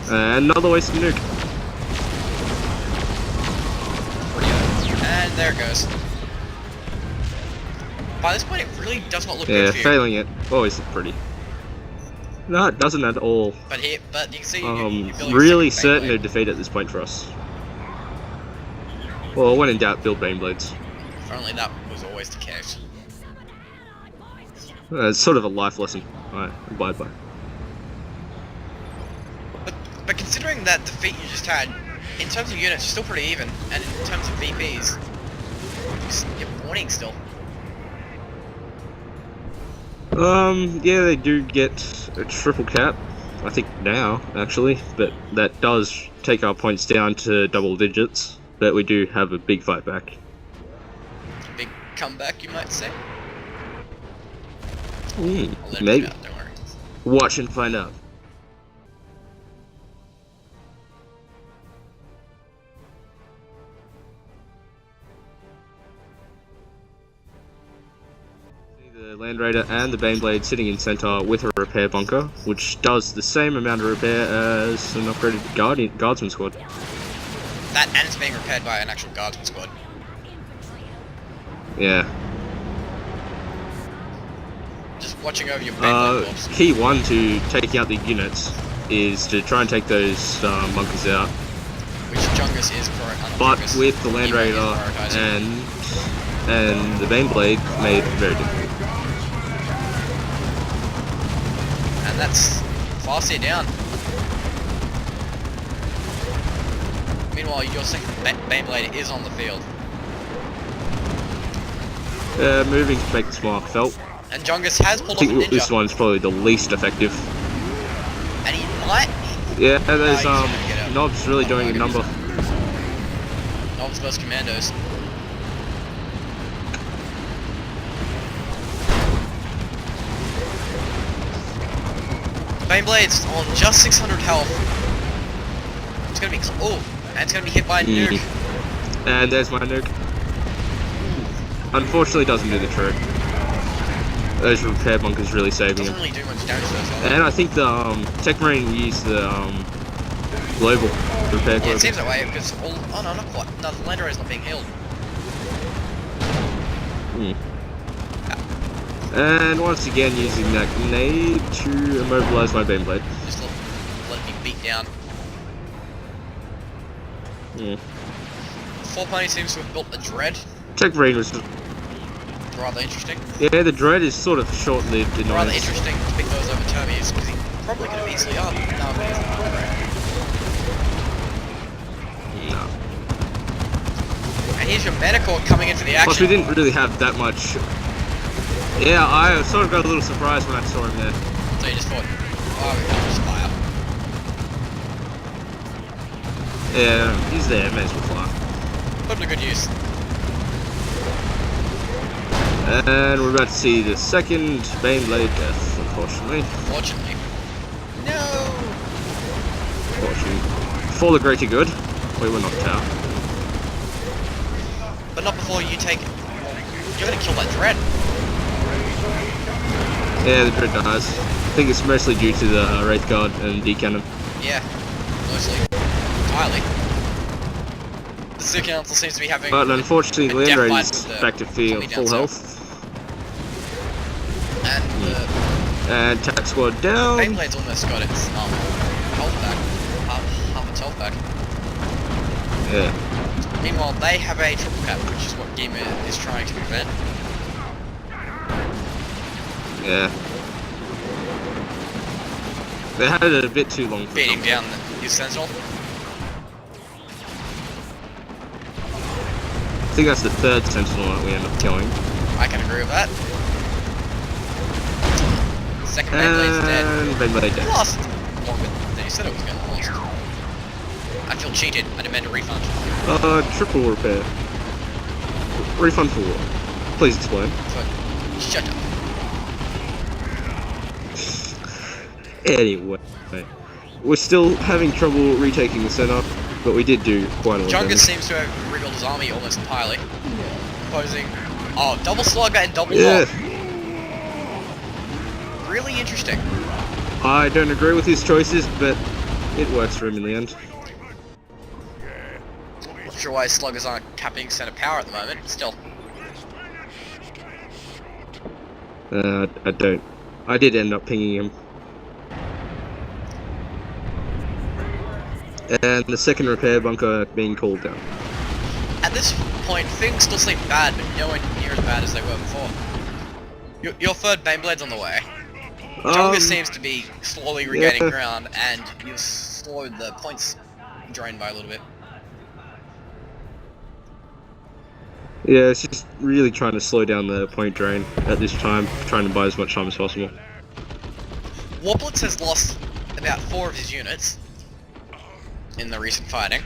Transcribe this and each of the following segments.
Another wasted nuke. And there it goes. By this point, it really does not look good for you. Failing it always look pretty. No, it doesn't at all. But you can see you're building really a certain Baneblade. of defeat at this point for us. Well, when in doubt, build Baneblades. If only that was always the case. It's sort of a life lesson. Alright, abide by. But considering that defeat you just had, in terms of units, you're still pretty even, and in terms of VPs, you're winning still. Yeah, they do get a triple cap, I think now, actually, but that does take our points down to double digits, but we do have a big fight back. Big comeback, you might say? Maybe. Out, don't worry. Watch and find out. The Land Raider and the Baneblade sitting in center with a repair bunker, which does the same amount of repair as an upgraded guardsman squad. That and it's being repaired by an actual guardsman squad. Yeah. Just watching over your Baneblade corpse. Key one to taking out the units is to try and take those bunkers out. Which Jungis is for But with the Land Raider and the Baneblade made it very difficult. And that's Farseer down. Meanwhile, your second Baneblade is on the field. Moving to make this mark felt. And Jungis has pulled off a I think ninja. this one's probably the least effective. And he might... Yeah, there's Knobs really doing a number. Knobs versus Commandos. Baneblade's on just 600 health. It's gonna be and it's gonna be hit by a nuke. And there's my nuke. Unfortunately, doesn't do the trick. Those repair bunkers really saving him. Doesn't really do much damage to those. And I think the Tech Marine used the global repair. Yeah, it seems that way because oh no, not quite. No, the Land Raider is not being healed. And once again using that grenade to immobilize my Baneblade. Just let me beat down. 4 Pony seems to have built the Dread. Tech Marine was Rather interesting. Yeah, the Dread is sort of short-lived. Rather interesting to pick those over Termies because he probably could have easily No, and here's your Medical coming into the action. Plus, we didn't really have that much. Yeah, I sort of got a little surprised when I saw him there. So you just thought, oh, we can just fire. Yeah, he's there, may as well fly. Put him to good use. And we're about to see the second Baneblade death, unfortunately. Unfortunately. No! Unfortunately. For the greater good, we were knocked out. But not before you take... You're gonna kill that Dread. Yeah, the Dread dies. I think it's mostly due to the Wraith Guard and D-Cannon. Yeah, mostly. Entirely. The Zoo Council seems to be having... But unfortunately, a Land death Raider fight is with back to full health. And And Tac Squad down. Baneblade's almost got its health back. Half its health back. Yeah. Meanwhile, they have a triple cap, which is what geamr is trying to prevent. Yeah. They had it a bit too long for Beating down his Sentinel. I think that's the third Sentinel that we end up killing. I can agree with that. Second Baneblade's dead. And Baneblade dead. Lost! Longer than you said it was going to last. I feel cheated. I demand a refund. Triple repair. Refund for what? Please explain. But shut up. Anyway, we're still having trouble retaking the center, but we did do quite a lot of Jungis damage. seems to have rebuilt his army almost entirely. Posing... Oh, double slugger and double lock. Really interesting. I don't agree with his choices, but it works for him in the end. Not sure why sluggers aren't capping center power at the moment, but still. I don't. I did end up pinging him. And the second repair bunker being called down. At this point, things still seem bad, but nowhere near as bad as they were before. Your third Baneblade's on the way. Jungis seems to be slowly regaining ground, and you've slowed the points drain by a little bit. Yeah, it's just really trying to slow down the point drain at this time, trying to buy as much time as possible. Warpblitz has lost about 4 of his units in the recent fighting.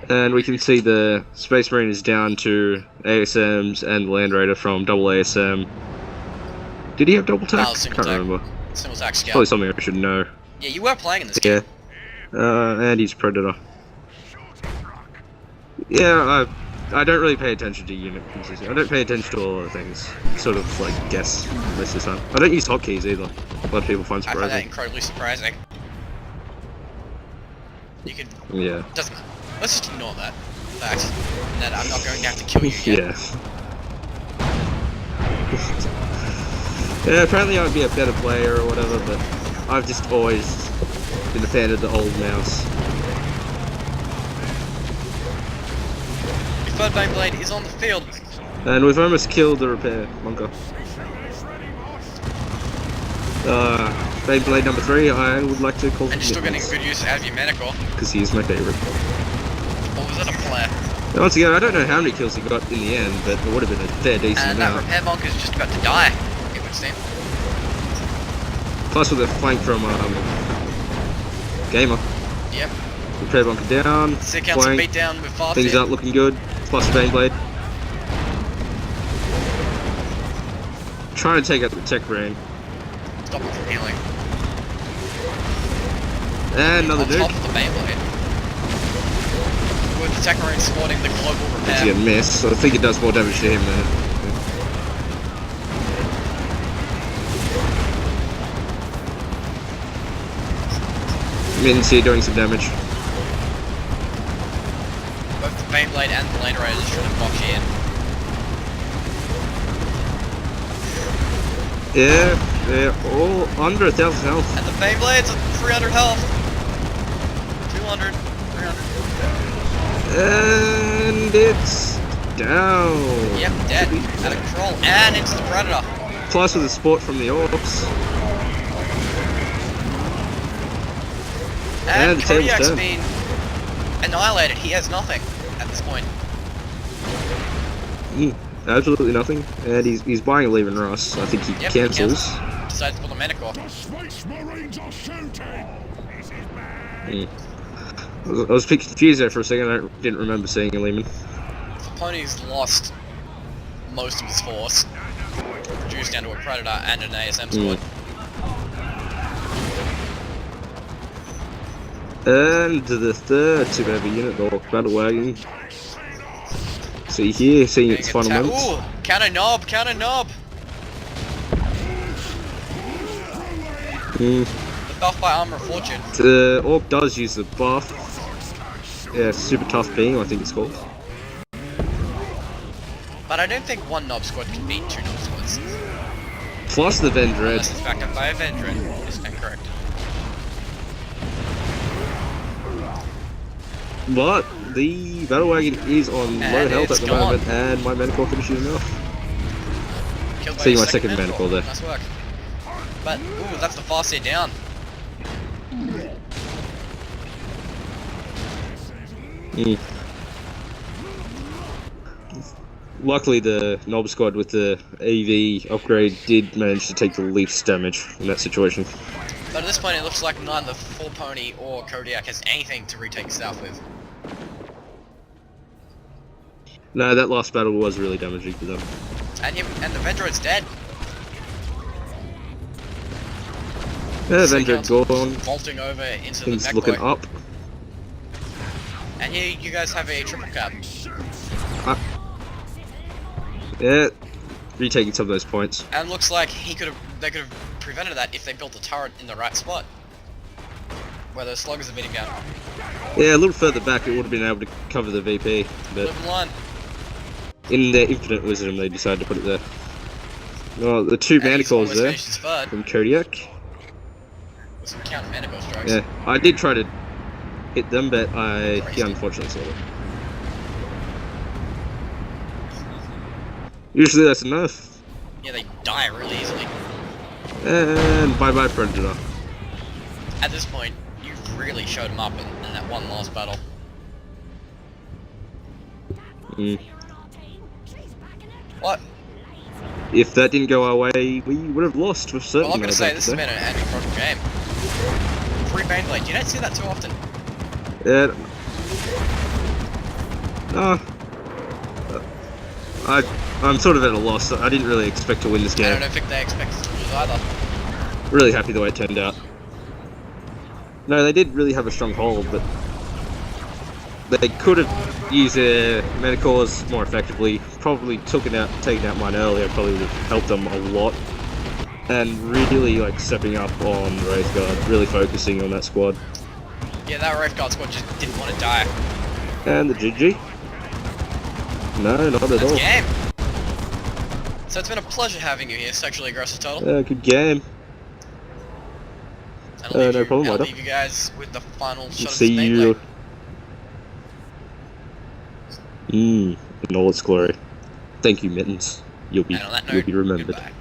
And we can see the Space Marine is down to ASMs and the Land Raider from double ASM. Did he have double tack? No, Can't remember. Single tack scout. Probably something I should know. Yeah, you were playing in this game. Yeah. And he's Predator. Yeah, I don't really pay attention to unit consistency. I don't pay attention to all the things. Sort of like guess most of the time. I don't use hotkeys either. A lot of people find surprising. I find that incredibly surprising. You could. Yeah. Doesn't matter. Let's just ignore that fact. That I'm not going to have to kill you yet. Yeah, apparently I'd be a better player or whatever, but I've just always been a fan of the old mouse. Your third Baneblade is on the field. And we've almost killed the repair bunker. Baneblade number 3, I would like to call him. And you're still getting good use out of your Manicore. Because he's my favourite. Or was it a flare? Once again, I don't know how many kills he got in the end, but it would have been a fair decent and that amount. repair bunker is just about to die, it would seem. Plus with a flank from Gamer. Yep. Repair bunker down. Sick counts a beat down with fast Things aren't looking good. Plus Baneblade. Trying to take out the tech brain. Stop him from healing. And another dude. On top of the Baneblade. With the tech marine spawning the global repair. It's getting missed, so I think it does more damage to him than Min's here doing some damage. Both the Baneblade and the Land Raider is trying to box you in. Yeah, they're all under 1,000 health. And the Baneblade's at 300 health. 200, 300. And it's down. Yep, dead. Out of control. And it's the Predator. Plus with the support from the Orcs. And the table's Kodiak's turned. been annihilated. He has nothing at this point. Absolutely nothing. And he's buying a Leaving Ross. I think he cancels. Decides to pull the Manicore. I was a bit confused there for a second. I didn't remember seeing a Lehman. The pony's lost most of his force. Reduced down to a Predator and an ASM squad. And the third two-member unit, the Battle Wagon. See here, seeing its final moments. Ooh! Counter knob! Counter knob! The buff by Armor of Fortune. The Orc does use the buff. Yeah, Super Tough Beam, I think it's called. But I don't think one knob squad can beat two knob squads. Plus the Vendread. Unless it's backed up by a Vendread. Is incorrect. But the Battle Wagon is on low health at the moment, and my Manicore finishes enough. Seeing my second Manicore there. Nice work. But, ooh, that's the fast air down. Luckily the Knob Squad with the AV upgrade did manage to take the least damage in that situation. But at this point it looks like neither Full Pony or Kodiak has anything to retake south with. No, that last battle was really damaging to them. And the Vendread's dead. Yeah, Vendread gone. Vaulting over into Things the looking Backboy. up. And here you guys have a triple cap. Yeah, retaking some of those points. And looks like they could have prevented that if they built a turret in the right spot. Where those sluggers are beating down. Yeah, a little further back it would have been able to cover the VP, but Live in line. in their infinite wisdom they decided to put it there. Well, the two mana cores there from Kodiak. With some counter mana core strikes. Yeah, I did try to hit them, but he unfortunately saw it. Usually that's enough. Yeah, they die really easily. And bye-bye Predator. At this point, you've really showed them up in that one last battle. Mm. What? If that didn't go our way, we would have lost for certain. Well, I'm gonna say this has been an anti-product game. Free Baneblade, you don't see that too often. Yeah. I'm sort of at a loss. I didn't really expect to win this game. I don't think they expect us to lose either. Really happy the way it turned out. No, they did really have a strong hold, but they could have used their mana cores more effectively. Probably taking out mine earlier probably would have helped them a lot. And really like stepping up on Wraithguard, really focusing on that squad. Yeah, that Wraithguard squad just didn't want to die. And the GG. No, not at all. Game. So it's been a pleasure having you here, Sexually Aggressive Turtle. Yeah, good game. No problem, I'll Ryder. leave you guys with the final shot See of you. Baneblade. In all its glory. Thank you, Mittens. You'll be And on that note, remembered. goodbye.